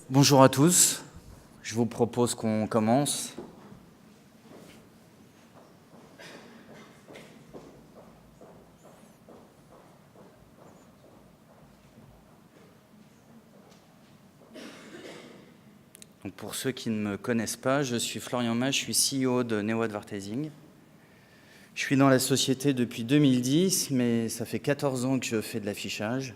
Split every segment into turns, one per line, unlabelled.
Bonjour à tous, je vous propose qu'on commence. Donc pour ceux qui ne me connaissent pas, je suis Florian Mas, je suis CEO de Neo Advertising. Je suis dans la société depuis 2010, mais ça fait 14 ans que je fais de l'affichage.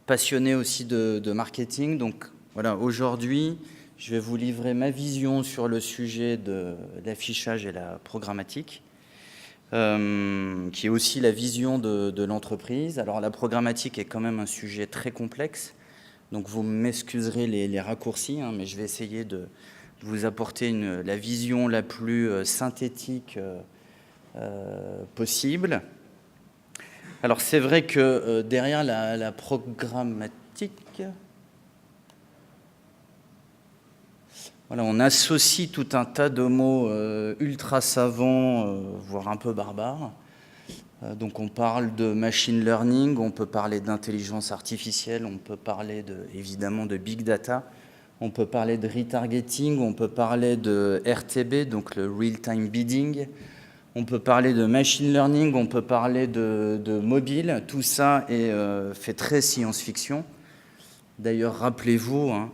Passionné aussi de marketing, donc voilà, aujourd'hui, je vais vous livrer ma vision sur le sujet de l'affichage et la programmatique, qui est aussi la vision de l'entreprise. Alors la programmatique est quand même un sujet très complexe, donc vous m'excuserez les raccourcis, hein, mais je vais essayer de vous apporter la vision la plus synthétique possible. Alors c'est vrai que derrière la programmatique, voilà, on associe tout un tas de mots ultra savants, voire un peu barbares. Donc on parle de machine learning, on peut parler d'intelligence artificielle, on peut parler évidemment de big data, on peut parler de retargeting, on peut parler de RTB, donc le real-time bidding, on peut parler de machine learning, on peut parler de mobile. Tout ça est fait très science-fiction. D'ailleurs, rappelez-vous, hein,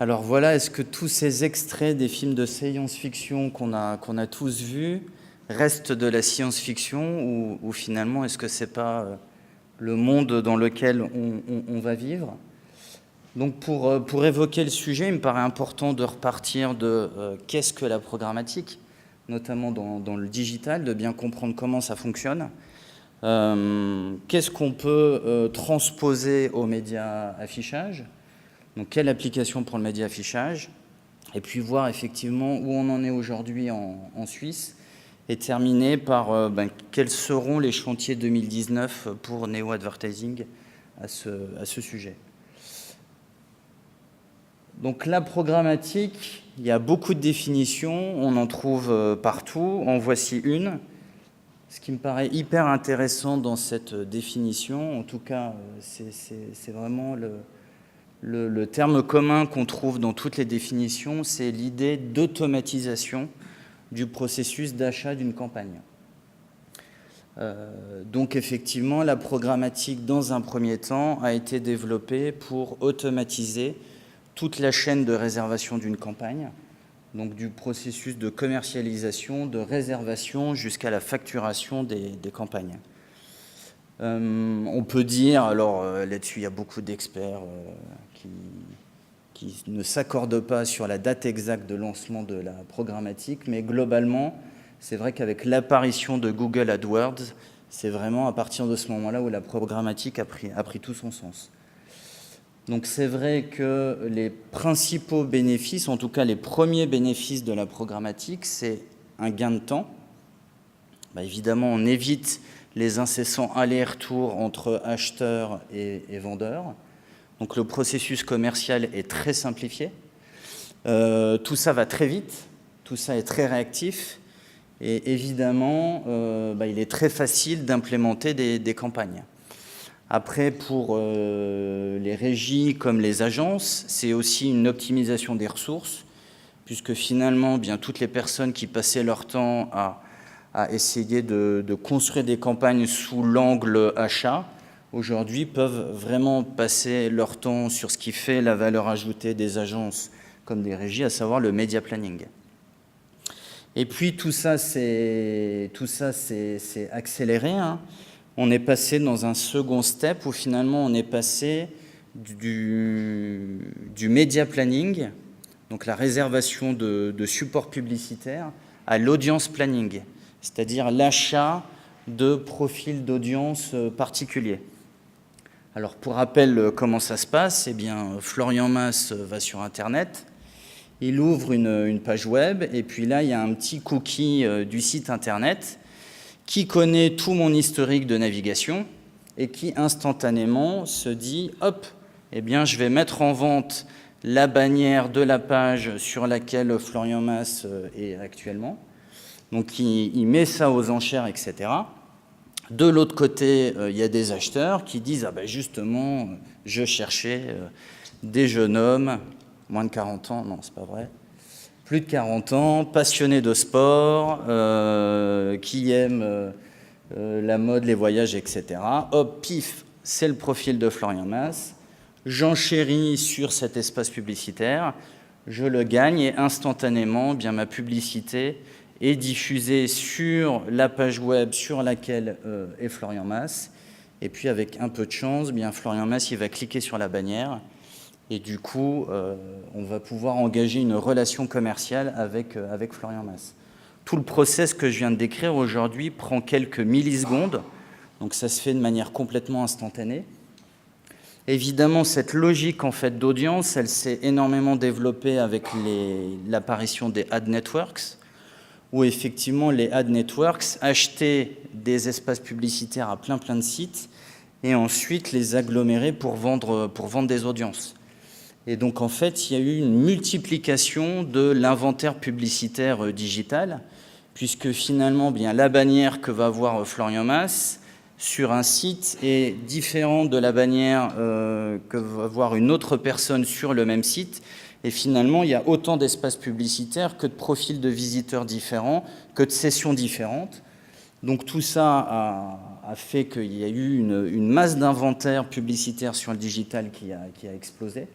alors voilà, est-ce que tous ces extraits des films de science-fiction qu'on a tous vus restent de la science-fiction ou finalement est-ce que c'est pas le monde dans lequel on va vivre? Donc pour évoquer le sujet, il me paraît important de repartir de qu'est-ce que la programmatique, notamment dans le digital, de bien comprendre comment ça fonctionne. Qu'est-ce qu'on peut transposer aux médias affichage? Donc, quelle application pour le média affichage? Et puis voir effectivement où on en est aujourd'hui en Suisse et terminer par quels seront les chantiers 2019 pour Neo Advertising à ce sujet. Donc la programmatique, il y a beaucoup de définitions, on en trouve partout. En voici une. Ce qui me paraît hyper intéressant dans cette définition, en tout cas, c'est vraiment le terme commun qu'on trouve dans toutes les définitions, c'est l'idée d'automatisation du processus d'achat d'une campagne. Donc effectivement, la programmatique, dans un premier temps, a été développée pour automatiser toute la chaîne de réservation d'une campagne, donc du processus de commercialisation, de réservation jusqu'à la facturation des campagnes. On peut dire, alors là-dessus il y a beaucoup d'experts qui ne s'accordent pas sur la date exacte de lancement de la programmatique, mais globalement, c'est vrai qu'avec l'apparition de Google AdWords, c'est vraiment à partir de ce moment-là où la programmatique a pris tout son sens. Donc c'est vrai que les principaux bénéfices, en tout cas les premiers bénéfices de la programmatique, c'est un gain de temps. Évidemment, on évite les incessants allers-retours entre acheteurs et vendeurs. Donc le processus commercial est très simplifié. Tout ça va très vite, tout ça est très réactif. Et évidemment, il est très facile d'implémenter des campagnes. Après, pour les régies comme les agences, c'est aussi une optimisation des ressources, puisque finalement, bien, toutes les personnes qui passaient leur temps à essayer de construire des campagnes sous l'angle achat, aujourd'hui peuvent vraiment passer leur temps sur ce qui fait la valeur ajoutée des agences comme des régies, à savoir le media planning. Et puis tout ça c'est accéléré, hein. On est passé dans un second step où finalement on est passé du media planning, donc la réservation de supports publicitaires, à l'audience planning, c'est-à-dire l'achat de profils d'audience particuliers. Alors pour rappel, comment ça se passe? Eh bien, Florian Masse va sur Internet, il ouvre une page web, et puis là, il y a un petit cookie du site Internet qui connaît tout mon historique de navigation et qui instantanément se dit « Hop, eh bien, je vais mettre en vente la bannière de la page sur laquelle Florian Masse est actuellement. » Donc, il met ça aux enchères, etc. De l'autre côté, il y a des acheteurs qui disent « Ah ben justement, je cherchais des jeunes hommes, moins de 40 ans, non, c'est pas vrai, plus de 40 ans, passionnés de sport, qui aiment la mode, les voyages, etc. Hop, pif, c'est le profil de Florian Masse. J'enchéris sur cet espace publicitaire, je le gagne et instantanément, bien, ma publicité est diffusée sur la page web sur laquelle est Florian Masse. Et puis, avec un peu de chance, bien, Florian Masse, il va cliquer sur la bannière. Et du coup, on va pouvoir engager une relation commerciale avec Florian Masse. Tout le process que je viens de décrire aujourd'hui prend quelques millisecondes, donc ça se fait de manière complètement instantanée. Évidemment, cette logique en fait, d'audience, elle s'est énormément développée avec l'apparition des ad networks, où effectivement les ad networks achetaient des espaces publicitaires à plein de sites et ensuite les aggloméraient pour vendre des audiences. Et donc, en fait, il y a eu une multiplication de l'inventaire publicitaire digital, puisque finalement, bien, la bannière que va avoir Florian Masse sur un site est différente de la bannière que va voir une autre personne sur le même site. Et finalement, il y a autant d'espaces publicitaires que de profils de visiteurs différents, que de sessions différentes. Donc, tout ça a fait qu'il y a eu une masse d'inventaire publicitaire sur le digital qui a explosé.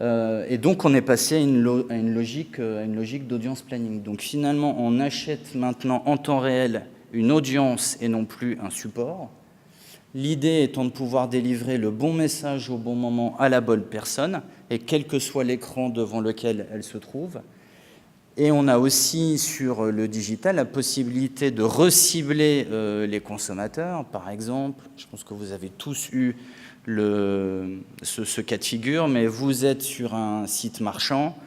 Et donc, on est passé à une logique d'audience planning. Donc, finalement, on achète maintenant en temps réel une audience et non plus un support. L'idée étant de pouvoir délivrer le bon message au bon moment à la bonne personne, et quel que soit l'écran devant lequel elle se trouve. Et on a aussi, sur le digital, la possibilité de recibler les consommateurs. Par exemple, je pense que vous avez tous eu ce cas de figure, mais vous êtes sur un site marchand,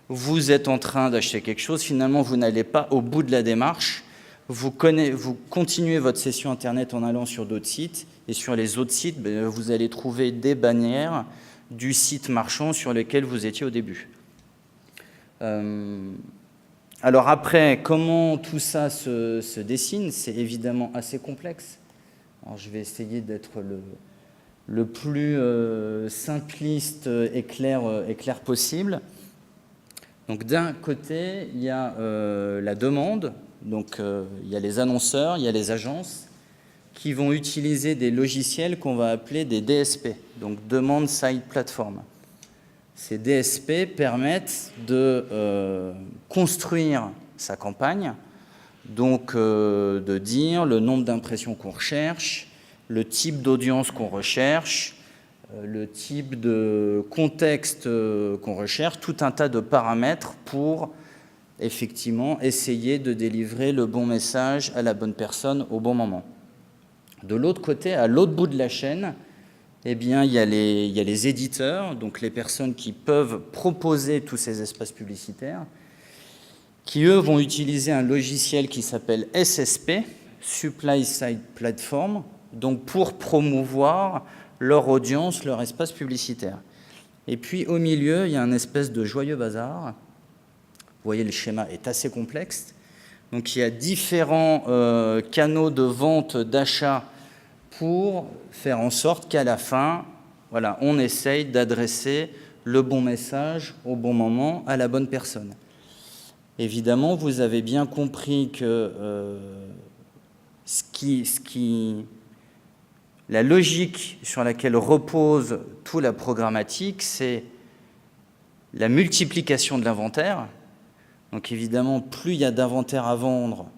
vous êtes en train d'acheter quelque chose, finalement vous n'allez pas au bout de la démarche, vous continuez votre session Internet en allant sur d'autres sites, et sur les autres sites, vous allez trouver des bannières du site marchand sur lequel vous étiez au début. Alors après, comment tout ça se dessine? C'est évidemment assez complexe. Alors je vais essayer d'être le plus simpliste et clair possible. Donc d'un côté, il y a la demande, donc il y a les annonceurs, il y a les agences qui vont utiliser des logiciels qu'on va appeler des DSP, donc Demand Side Platform. Ces DSP permettent de construire sa campagne, donc de dire le nombre d'impressions qu'on recherche, le type d'audience qu'on recherche, le type de contexte qu'on recherche, tout un tas de paramètres pour effectivement essayer de délivrer le bon message à la bonne personne au bon moment. De l'autre côté, à l'autre bout de la chaîne, eh bien, il y a les éditeurs, donc les personnes qui peuvent proposer tous ces espaces publicitaires, qui, eux, vont utiliser un logiciel qui s'appelle SSP, Supply Side Platform, donc pour promouvoir leur audience, leur espace publicitaire. Et puis, au milieu, il y a un espèce de joyeux bazar. Vous voyez, le schéma est assez complexe. Donc, il y a différents canaux de vente, d'achat pour faire en sorte qu'à la fin, voilà, on essaye d'adresser le bon message au bon moment à la bonne personne. Évidemment, vous avez bien compris que la logique sur laquelle repose toute la programmatique, c'est la multiplication de l'inventaire. Donc évidemment, plus il y a d'inventaire à vendre,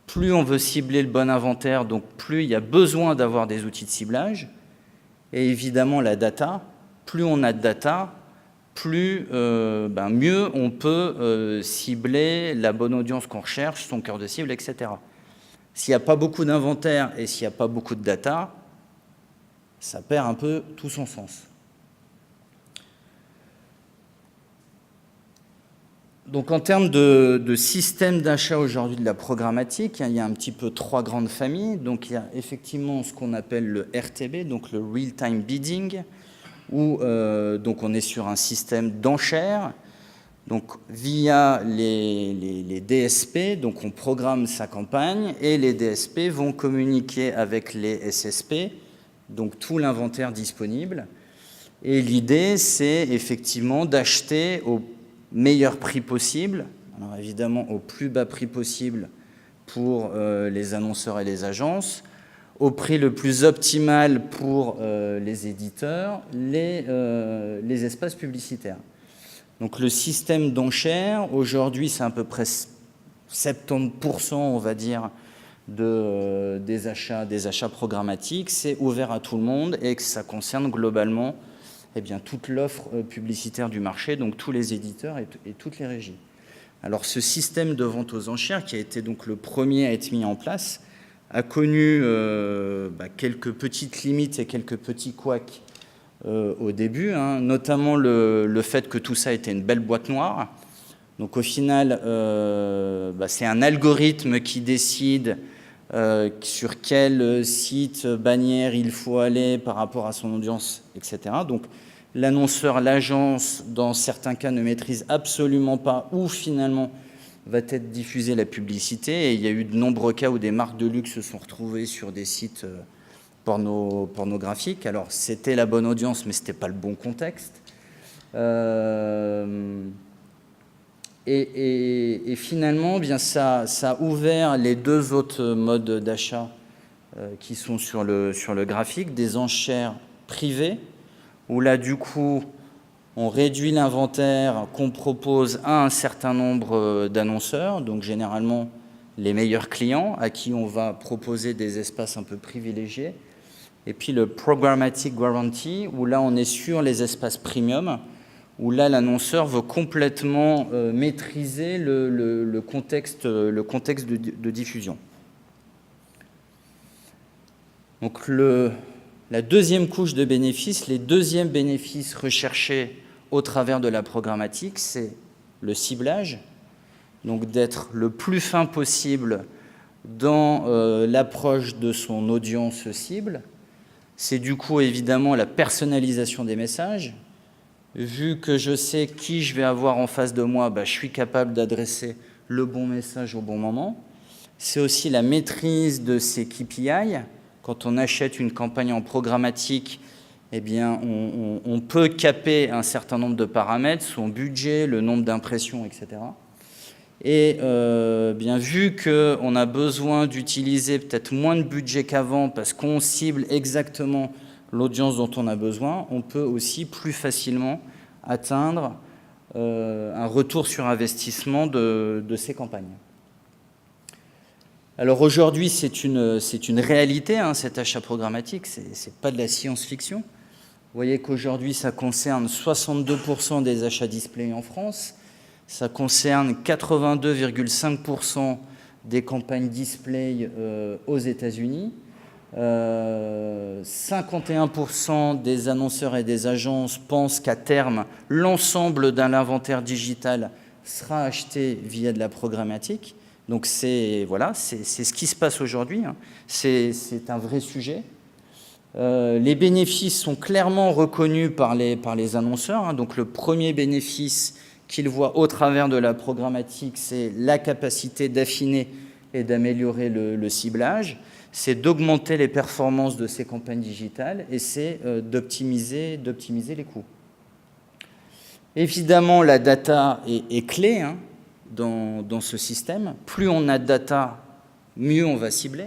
plus on veut cibler le bon inventaire, donc plus il y a besoin d'avoir des outils de ciblage. Et évidemment, la data, plus on a de data, plus mieux on peut cibler la bonne audience qu'on recherche, son cœur de cible, etc. S'il n'y a pas beaucoup d'inventaire et s'il n'y a pas beaucoup de data, ça perd un peu tout son sens. Donc en termes de système d'achat aujourd'hui de la programmatique, il y a un petit peu trois grandes familles. Donc il y a effectivement ce qu'on appelle le RTB, donc le Real-Time Bidding, où donc on est sur un système d'enchères. Donc via les DSP, donc on programme sa campagne et les DSP vont communiquer avec les SSP, donc tout l'inventaire disponible. Et l'idée, c'est effectivement d'acheter au meilleur prix possible, alors évidemment au plus bas prix possible pour les annonceurs et les agences, au prix le plus optimal pour les éditeurs, les espaces publicitaires. Donc le système d'enchères, aujourd'hui, c'est à peu près 70%, on va dire, des achats programmatiques. C'est ouvert à tout le monde et que ça concerne globalement toute l'offre publicitaire du marché, donc tous les éditeurs et toutes les régies. Alors ce système de vente aux enchères, qui a été donc le premier à être mis en place, a connu quelques petites limites et quelques petits couacs au début, notamment le fait que tout ça était une belle boîte noire. Donc au final, c'est un algorithme qui décide sur quel site, bannière il faut aller par rapport à son audience, etc. Donc l'annonceur, l'agence, dans certains cas, ne maîtrise absolument pas où finalement va être diffusée la publicité. Et il y a eu de nombreux cas où des marques de luxe se sont retrouvées sur des sites pornographiques. Alors c'était la bonne audience, mais ce n'était pas le bon contexte. Et finalement, ça a ouvert les deux autres modes d'achat qui sont sur le graphique, des enchères privées, où là, du coup, on réduit l'inventaire qu'on propose à un certain nombre d'annonceurs, donc généralement les meilleurs clients à qui on va proposer des espaces un peu privilégiés. Et puis le Programmatic Guarantee, où là, on est sur les espaces premium, où là, l'annonceur veut complètement maîtriser le contexte de diffusion. Donc, la deuxième couche de bénéfices, les deuxièmes bénéfices recherchés au travers de la programmatique, c'est le ciblage, donc d'être le plus fin possible dans l'approche de son audience cible. C'est du coup, évidemment, la personnalisation des messages. Vu que je sais qui je vais avoir en face de moi, je suis capable d'adresser le bon message au bon moment. C'est aussi la maîtrise de ces KPI. Quand on achète une campagne en programmatique, on peut caper un certain nombre de paramètres, son budget, le nombre d'impressions, etc. Et vu qu'on a besoin d'utiliser peut-être moins de budget qu'avant parce qu'on cible exactement l'audience dont on a besoin, on peut aussi plus facilement atteindre un retour sur investissement de ces campagnes. Alors aujourd'hui, c'est une réalité, cet achat programmatique, c'est pas de la science-fiction. Vous voyez qu'aujourd'hui, ça concerne 62% des achats display en France, ça concerne 82,5% des campagnes display aux États-Unis. 51% des annonceurs et des agences pensent qu'à terme, l'ensemble de l'inventaire digital sera acheté via de la programmatique. Donc c'est ce qui se passe aujourd'hui. C'est un vrai sujet. Les bénéfices sont clairement reconnus par les annonceurs. Donc le premier bénéfice qu'ils voient au travers de la programmatique, c'est la capacité d'affiner et d'améliorer le ciblage. c'est d'augmenter les performances de ces campagnes digitales et c'est d'optimiser les coûts. Évidemment, la data est clé hein, dans ce système. Plus on a de data, mieux on va cibler.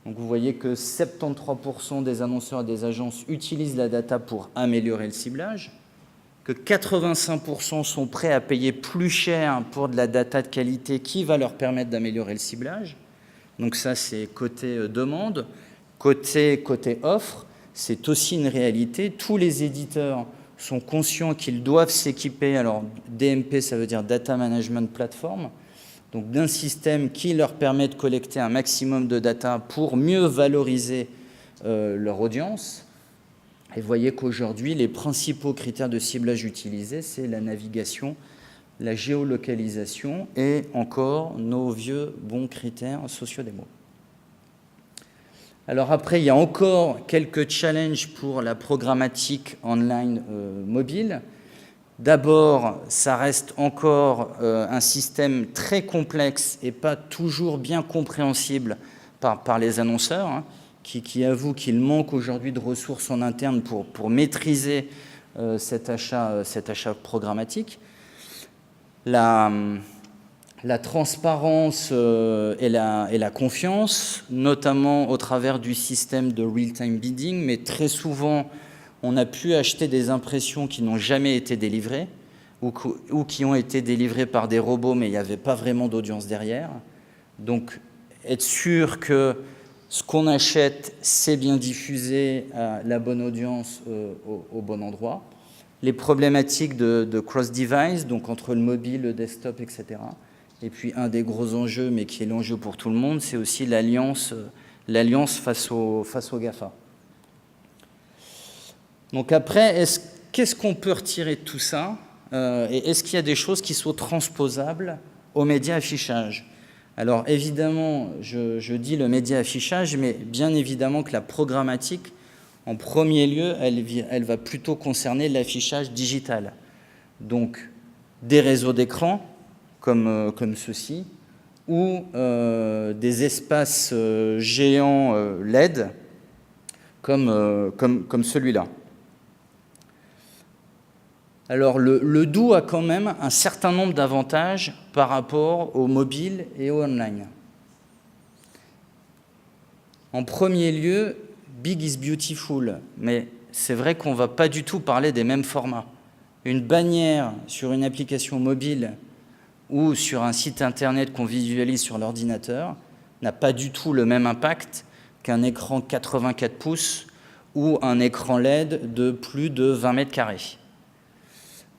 Donc vous voyez que 73% des annonceurs et des agences utilisent la data pour améliorer le ciblage, que 85% sont prêts à payer plus cher pour de la data de qualité qui va leur permettre d'améliorer le ciblage. Donc ça, c'est côté demande. Côté offre, c'est aussi une réalité. Tous les éditeurs sont conscients qu'ils doivent s'équiper, alors DMP, ça veut dire Data Management Platform, donc d'un système qui leur permet de collecter un maximum de data pour mieux valoriser leur audience. Et vous voyez qu'aujourd'hui, les principaux critères de ciblage utilisés, c'est la navigation, la géolocalisation et encore nos vieux bons critères sociodémo. Alors après, il y a encore quelques challenges pour la programmatique online mobile. D'abord, ça reste encore un système très complexe et pas toujours bien compréhensible par les annonceurs, hein, qui avouent qu'il manque aujourd'hui de ressources en interne pour maîtriser cet achat programmatique. La transparence et la confiance, notamment au travers du système de real-time bidding, mais très souvent, on a pu acheter des impressions qui n'ont jamais été délivrées ou qui ont été délivrées par des robots, mais il n'y avait pas vraiment d'audience derrière. Donc, être sûr que ce qu'on achète, c'est bien diffusé à la bonne audience au bon endroit. Les problématiques de cross-device, donc entre le mobile, le desktop, etc. Et puis, un des gros enjeux, mais qui est l'enjeu pour tout le monde, c'est aussi l'alliance face aux GAFA. Donc après, qu'est-ce qu'on peut retirer de tout ça et est-ce qu'il y a des choses qui sont transposables aux médias affichage? Alors évidemment, je dis le média affichage, mais bien évidemment que la programmatique, en premier lieu, elle va plutôt concerner l'affichage digital. Donc des réseaux d'écran, comme ceci, ou des espaces géants LED, comme celui-là. Alors, le doux a quand même un certain nombre d'avantages par rapport au mobile et au online. En premier lieu, big is beautiful, mais c'est vrai qu'on ne va pas du tout parler des mêmes formats. Une bannière sur une application mobile ou sur un site internet qu'on visualise sur l'ordinateur n'a pas du tout le même impact qu'un écran 84 pouces ou un écran LED de plus de 20 mètres carrés.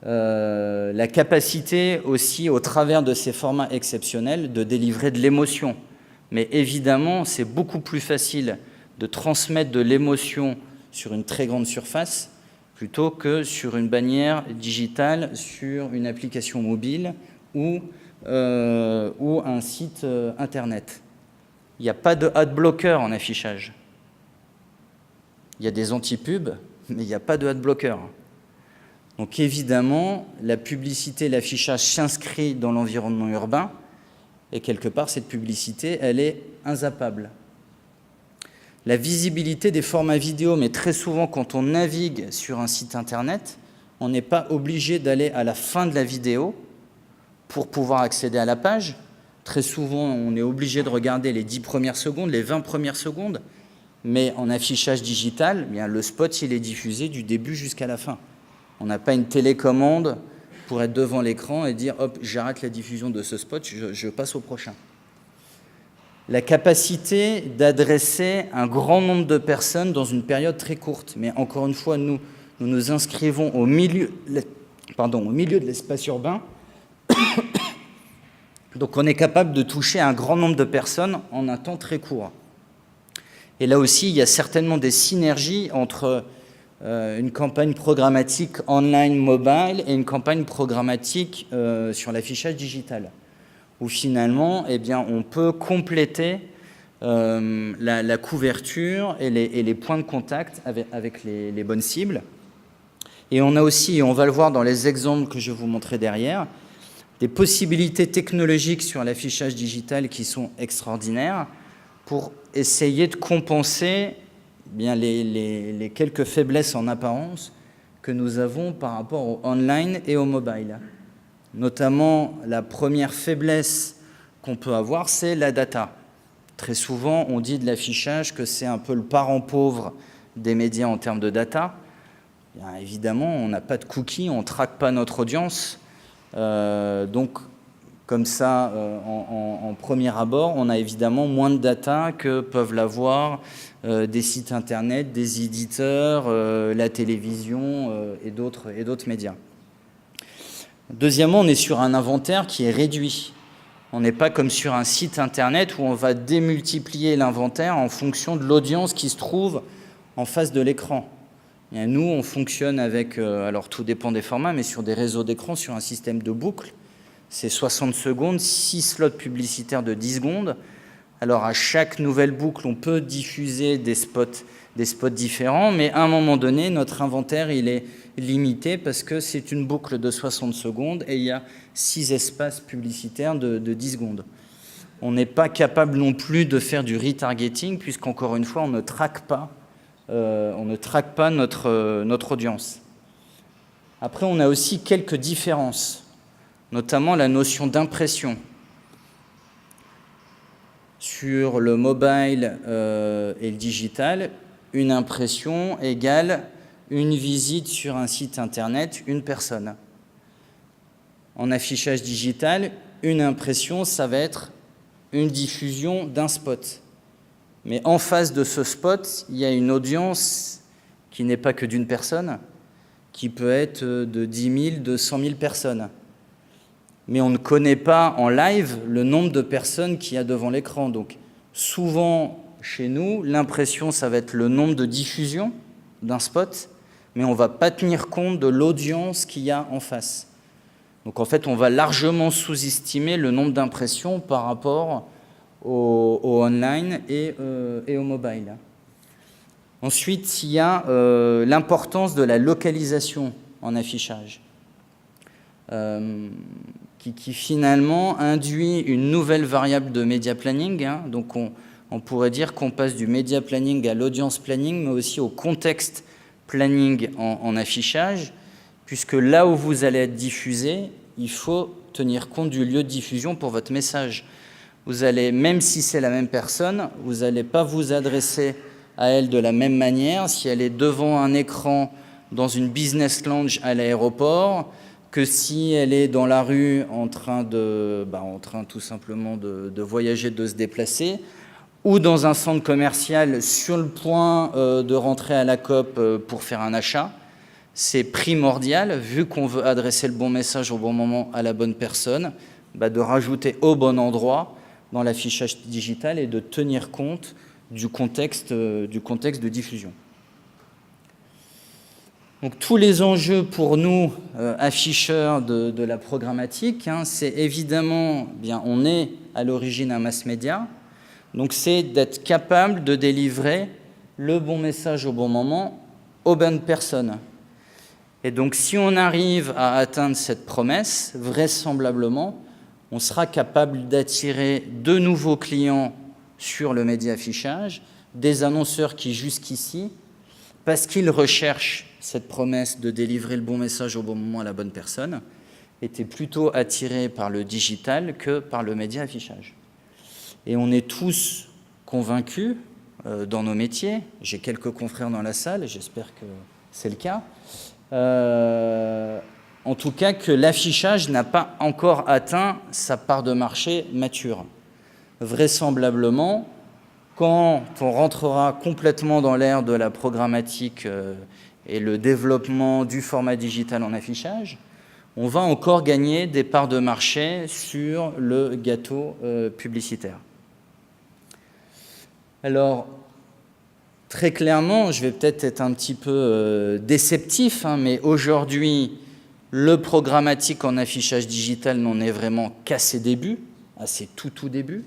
La capacité aussi, au travers de ces formats exceptionnels, de délivrer de l'émotion. Mais évidemment, c'est beaucoup plus facile de transmettre de l'émotion sur une très grande surface plutôt que sur une bannière digitale, sur une application mobile ou un site internet. Il n'y a pas de adblocker en affichage. Il y a des anti-pubs, mais il n'y a pas de adblocker. Donc évidemment, la publicité, l'affichage s'inscrit dans l'environnement urbain et quelque part, cette publicité, elle est inzappable. La visibilité des formats vidéo, mais très souvent, quand on navigue sur un site internet, on n'est pas obligé d'aller à la fin de la vidéo pour pouvoir accéder à la page. Très souvent, on est obligé de regarder les 10 premières secondes, les 20 premières secondes, mais en affichage digital, eh bien, le spot, il est diffusé du début jusqu'à la fin. On n'a pas une télécommande pour être devant l'écran et dire « hop, j'arrête la diffusion de ce spot, je passe au prochain ». La capacité d'adresser un grand nombre de personnes dans une période très courte. Mais encore une fois, nous nous inscrivons au milieu de l'espace urbain. Donc on est capable de toucher un grand nombre de personnes en un temps très court. Et là aussi, il y a certainement des synergies entre une campagne programmatique online mobile et une campagne programmatique sur l'affichage digital, où finalement, eh bien, on peut compléter la couverture et les points de contact avec les bonnes cibles. Et on a aussi, et on va le voir dans les exemples que je vais vous montrer derrière, des possibilités technologiques sur l'affichage digital qui sont extraordinaires. pour essayer de compenser bien les quelques faiblesses en apparence que nous avons par rapport au online et au mobile. Notamment, la première faiblesse qu'on peut avoir, c'est la data. Très souvent, on dit de l'affichage que c'est un peu le parent pauvre des médias en termes de data. Bien, évidemment, on n'a pas de cookies, on ne traque pas notre audience. Donc, comme ça, en premier abord, on a évidemment moins de data que peuvent l'avoir des sites internet, des éditeurs, la télévision et d'autres médias. Deuxièmement, on est sur un inventaire qui est réduit. On n'est pas comme sur un site internet où on va démultiplier l'inventaire en fonction de l'audience qui se trouve en face de l'écran. Et nous, on fonctionne avec, alors tout dépend des formats, mais sur des réseaux d'écran, sur un système de boucle. C'est 60 secondes, 6 slots publicitaires de 10 secondes. Alors à chaque nouvelle boucle, on peut diffuser des spots différents, mais à un moment donné, notre inventaire, il est limité parce que c'est une boucle de 60 secondes et il y a 6 espaces publicitaires de 10 secondes. On n'est pas capable non plus de faire du retargeting puisqu'encore une fois, on ne traque pas notre audience. Après, on a aussi quelques différences, notamment la notion d'impression. Sur le mobile et le digital, une impression égale une visite sur un site internet, une personne. En affichage digital, une impression, ça va être une diffusion d'un spot. Mais en face de ce spot, il y a une audience qui n'est pas que d'une personne, qui peut être de 10 000, de 100 000 personnes. Mais on ne connaît pas en live le nombre de personnes qu'il y a devant l'écran. Donc souvent, chez nous, l'impression, ça va être le nombre de diffusions d'un spot, mais on ne va pas tenir compte de l'audience qu'il y a en face. Donc en fait, on va largement sous-estimer le nombre d'impressions par rapport au online et au mobile. Ensuite, il y a l'importance de la localisation en affichage, qui finalement induit une nouvelle variable de media planning. Donc on pourrait dire qu'on passe du media planning à l'audience planning, mais aussi au contexte planning en affichage, puisque là où vous allez être diffusé, il faut tenir compte du lieu de diffusion pour votre message. Vous allez, même si c'est la même personne, vous n'allez pas vous adresser à elle de la même manière si elle est devant un écran dans une business lounge à l'aéroport que si elle est dans la rue en train tout simplement de voyager, de se déplacer, ou dans un centre commercial sur le point de rentrer à la COP pour faire un achat. C'est primordial, vu qu'on veut adresser le bon message au bon moment à la bonne personne, de rajouter au bon endroit dans l'affichage digital et de tenir compte du contexte de diffusion. Donc tous les enjeux pour nous, afficheurs de la programmatique, c'est évidemment, on est à l'origine un mass média, donc c'est d'être capable de délivrer le bon message au bon moment aux bonnes personnes. Et donc si on arrive à atteindre cette promesse, vraisemblablement, on sera capable d'attirer de nouveaux clients sur le média affichage, des annonceurs qui jusqu'ici, parce qu'ils recherchent cette promesse de délivrer le bon message au bon moment à la bonne personne, étaient plutôt attirés par le digital que par le média affichage. Et on est tous convaincus dans nos métiers, j'ai quelques confrères dans la salle, j'espère que c'est le cas, en tout cas que l'affichage n'a pas encore atteint sa part de marché mature. Vraisemblablement, quand on rentrera complètement dans l'ère de la programmatique et le développement du format digital en affichage, on va encore gagner des parts de marché sur le gâteau publicitaire. Alors, très clairement, je vais peut-être être un petit peu déceptif, mais aujourd'hui, le programmatique en affichage digital n'en est vraiment qu'à ses débuts, à ses tout débuts.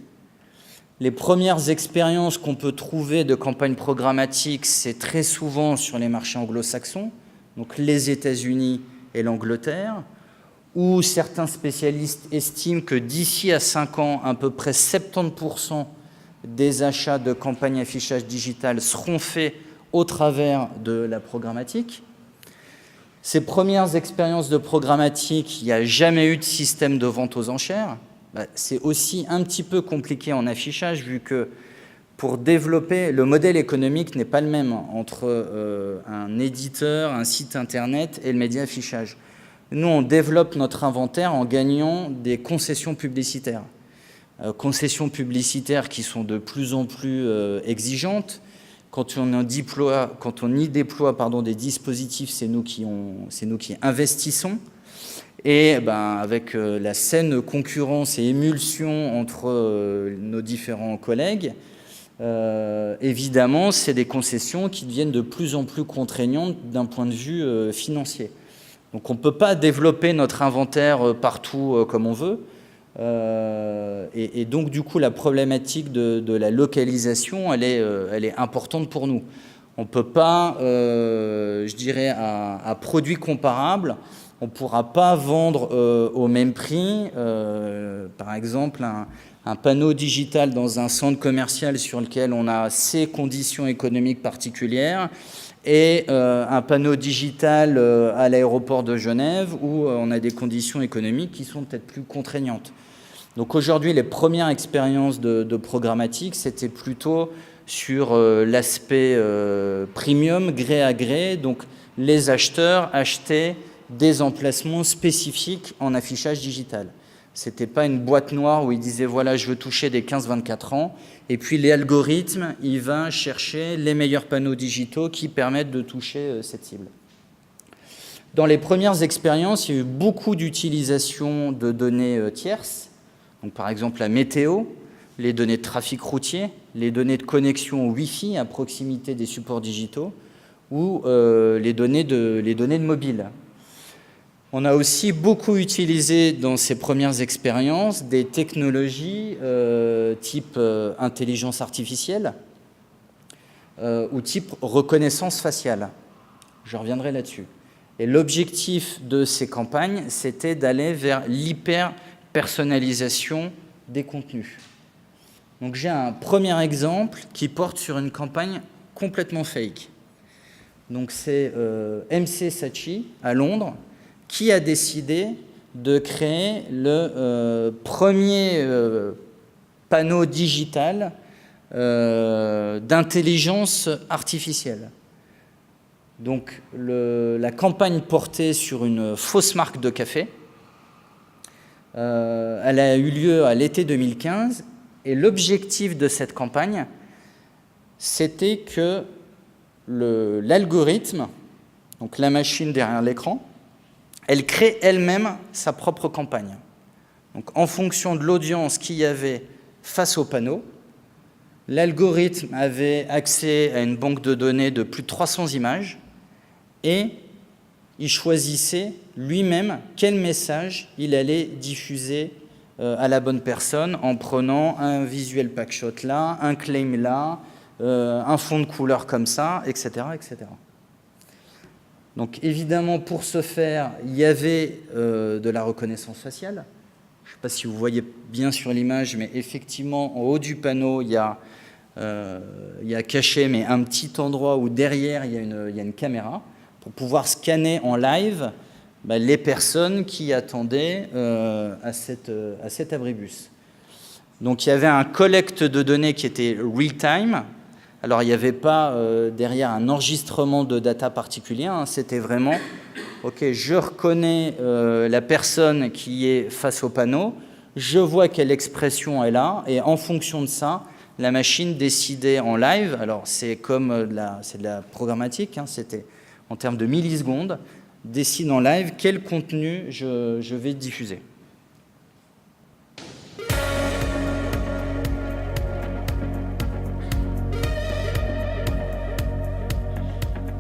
Les premières expériences qu'on peut trouver de campagne programmatique, c'est très souvent sur les marchés anglo-saxons, donc les États-Unis et l'Angleterre, où certains spécialistes estiment que d'ici à 5 ans, à peu près 70% des achats de campagnes affichage digital seront faits au travers de la programmatique. Ces premières expériences de programmatique, il n'y a jamais eu de système de vente aux enchères. C'est aussi un petit peu compliqué en affichage, vu que pour développer, le modèle économique n'est pas le même entre un éditeur, un site internet et le média affichage. Nous, on développe notre inventaire en gagnant des concessions publicitaires. Concessions publicitaires qui sont de plus en plus exigeantes. Quand on y déploie des dispositifs, c'est nous qui investissons. Et avec la saine concurrence et émulsion entre nos différents collègues, évidemment, c'est des concessions qui deviennent de plus en plus contraignantes d'un point de vue financier. Donc on ne peut pas développer notre inventaire partout comme on veut. Et donc du coup la problématique de la localisation elle est importante pour nous. On ne peut pas, je dirais, à produits comparables, on ne pourra pas vendre au même prix, par exemple un panneau digital dans un centre commercial sur lequel on a ces conditions économiques particulières et un panneau digital à l'aéroport de Genève où on a des conditions économiques qui sont peut-être plus contraignantes. Donc aujourd'hui, les premières expériences de programmatique, c'était plutôt sur l'aspect premium, gré à gré. Donc les acheteurs achetaient des emplacements spécifiques en affichage digital. Ce n'était pas une boîte noire où ils disaient « voilà, je veux toucher des 15-24 ans ». Et puis l'algorithme, il va chercher les meilleurs panneaux digitaux qui permettent de toucher cette cible. Dans les premières expériences, il y a eu beaucoup d'utilisation de données tierces. Donc, par exemple, la météo, les données de trafic routier, les données de connexion au Wi-Fi à proximité des supports digitaux ou les données de mobile. On a aussi beaucoup utilisé dans ces premières expériences des technologies type intelligence artificielle ou type reconnaissance faciale. Je reviendrai là-dessus. Et l'objectif de ces campagnes, c'était d'aller vers l'hyper-personnalisation des contenus. Donc j'ai un premier exemple qui porte sur une campagne complètement fake. Donc c'est MC Saatchi à Londres qui a décidé de créer le premier panneau digital d'intelligence artificielle. Donc la campagne portait sur une fausse marque de café. Elle a eu lieu à l'été 2015 et l'objectif de cette campagne, c'était que l'algorithme, donc la machine derrière l'écran, elle crée elle-même sa propre campagne. Donc en fonction de l'audience qu'il y avait face au panneau, l'algorithme avait accès à une banque de données de plus de 300 images et il choisissait lui-même quel message il allait diffuser à la bonne personne en prenant un visuel packshot là, un claim là, un fond de couleur comme ça, etc., etc. Donc évidemment, pour ce faire, il y avait de la reconnaissance faciale. Je ne sais pas si vous voyez bien sur l'image, mais effectivement, en haut du panneau, il y a caché, mais un petit endroit où derrière, il y a une caméra pour pouvoir scanner en live les personnes qui attendaient à cet abribus. Donc il y avait un collecte de données qui était real-time. Alors il n'y avait pas derrière un enregistrement de data particulier, hein, c'était vraiment « ok, je reconnais la personne qui est face au panneau, je vois quelle expression elle a, et en fonction de ça, la machine décidait en live, alors c'est comme c'est de la programmatique, hein, c'était en termes de millisecondes, décide en live quel contenu je vais diffuser.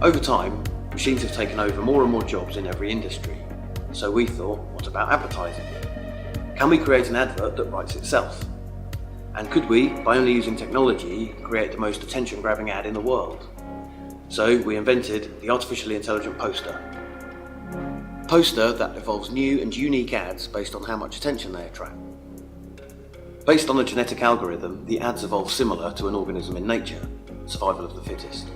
Over time, machines have taken over more and more jobs in every industry. So we thought, what about advertising? Can we create an advert that writes itself? And could we, by only using technology, create the most attention-grabbing ad in the world? So we invented the artificially intelligent poster. Poster that evolves new and unique ads based on how much attention they attract. Based on a genetic algorithm, the ads evolve similar to an organism in nature, survival of the fittest.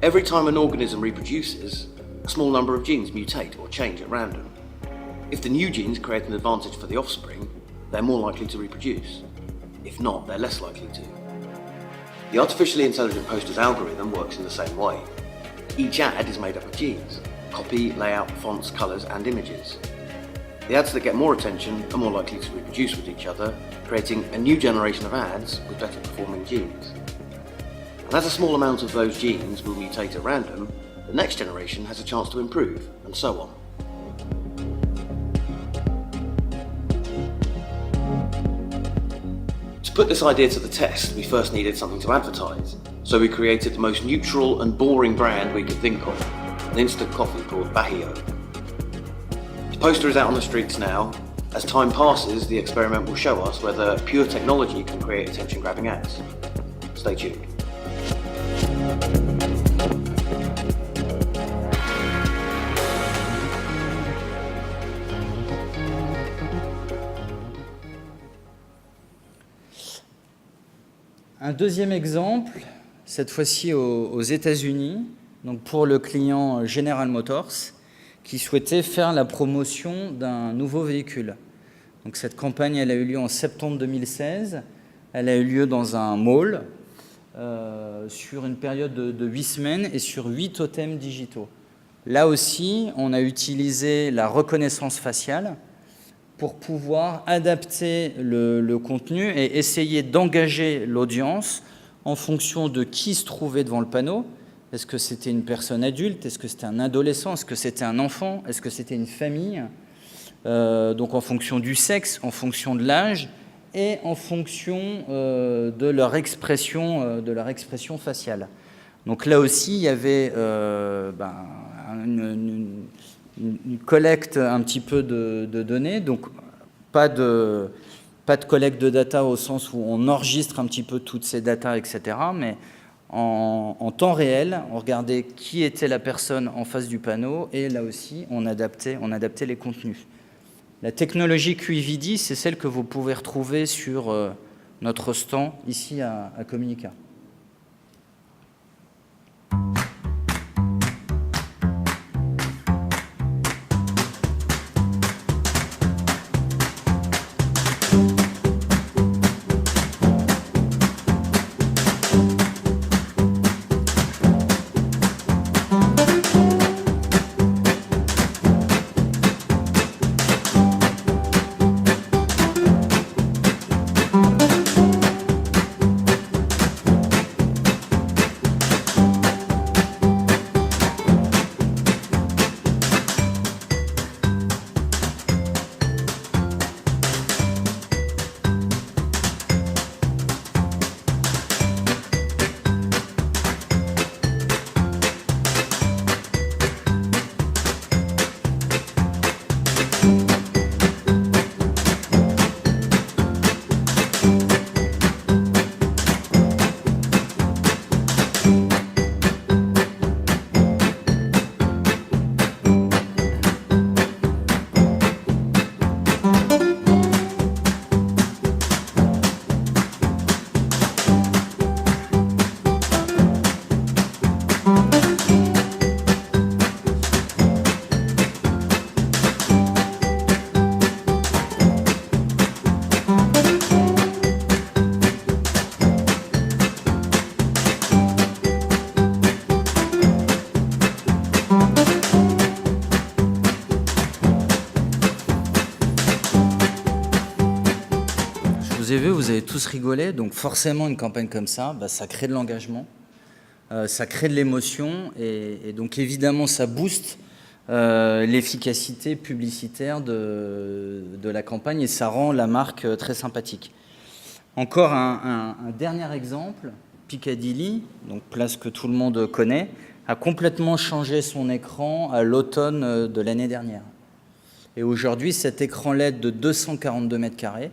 Every time an organism reproduces, a small number of genes mutate or change at random. If the new genes create an advantage for the offspring, they're more likely to reproduce. If not, they're less likely to. The artificially intelligent poster's algorithm works in the same way. Each ad is made up of genes: copy, layout, fonts, colours and images. The ads that get more attention are more likely to reproduce with each other, creating a new generation of ads with better performing genes. And as a small amount of those genes will mutate at random, the next generation has a chance to improve, and so on. To put this idea to the test, we first needed something to advertise, so we created the most neutral and boring brand we could think of, an instant coffee called Bahio. The poster is out on the streets now. As time passes, the experiment will show us whether pure technology can create attention-grabbing ads. Stay tuned.
Un deuxième exemple, cette fois-ci aux États-Unis, donc pour le client General Motors, qui souhaitait faire la promotion d'un nouveau véhicule. Donc cette campagne, elle a eu lieu en septembre 2016. Elle a eu lieu dans un mall sur une période de 8 semaines et sur 8 totems digitaux. Là aussi, on a utilisé la reconnaissance faciale pour pouvoir adapter le contenu et essayer d'engager l'audience en fonction de qui se trouvait devant le panneau. Est-ce que c'était une personne adulte? Est-ce que c'était un adolescent? Est-ce que c'était un enfant? Est-ce que c'était une famille? Donc en fonction du sexe, en fonction de l'âge et en fonction de leur expression faciale. Donc là aussi, il y avait une collecte un petit peu de données, donc pas de collecte de data au sens où on enregistre un petit peu toutes ces datas, etc., mais en temps réel, on regardait qui était la personne en face du panneau et là aussi, on adaptait les contenus. La technologie QEVD, c'est celle que vous pouvez retrouver sur notre stand ici à Communica. Vous avez tous rigolé, donc forcément une campagne comme ça, ça crée de l'engagement, ça crée de l'émotion et donc évidemment ça booste l'efficacité publicitaire de la campagne et ça rend la marque très sympathique. Encore un dernier exemple, Piccadilly, donc place que tout le monde connaît, a complètement changé son écran à l'automne de l'année dernière. Et aujourd'hui, cet écran LED de 242 mètres carrés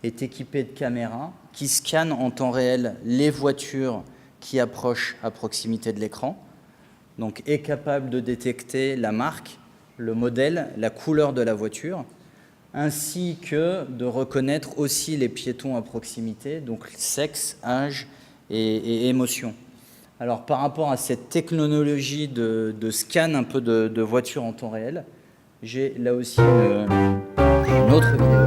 est équipé de caméras qui scannent en temps réel les voitures qui approchent à proximité de l'écran, donc est capable de détecter la marque, le modèle, la couleur de la voiture, ainsi que de reconnaître aussi les piétons à proximité, donc sexe, âge et émotion. Alors par rapport à cette technologie de scan un peu de voiture en temps réel, j'ai là aussi une autre vidéo.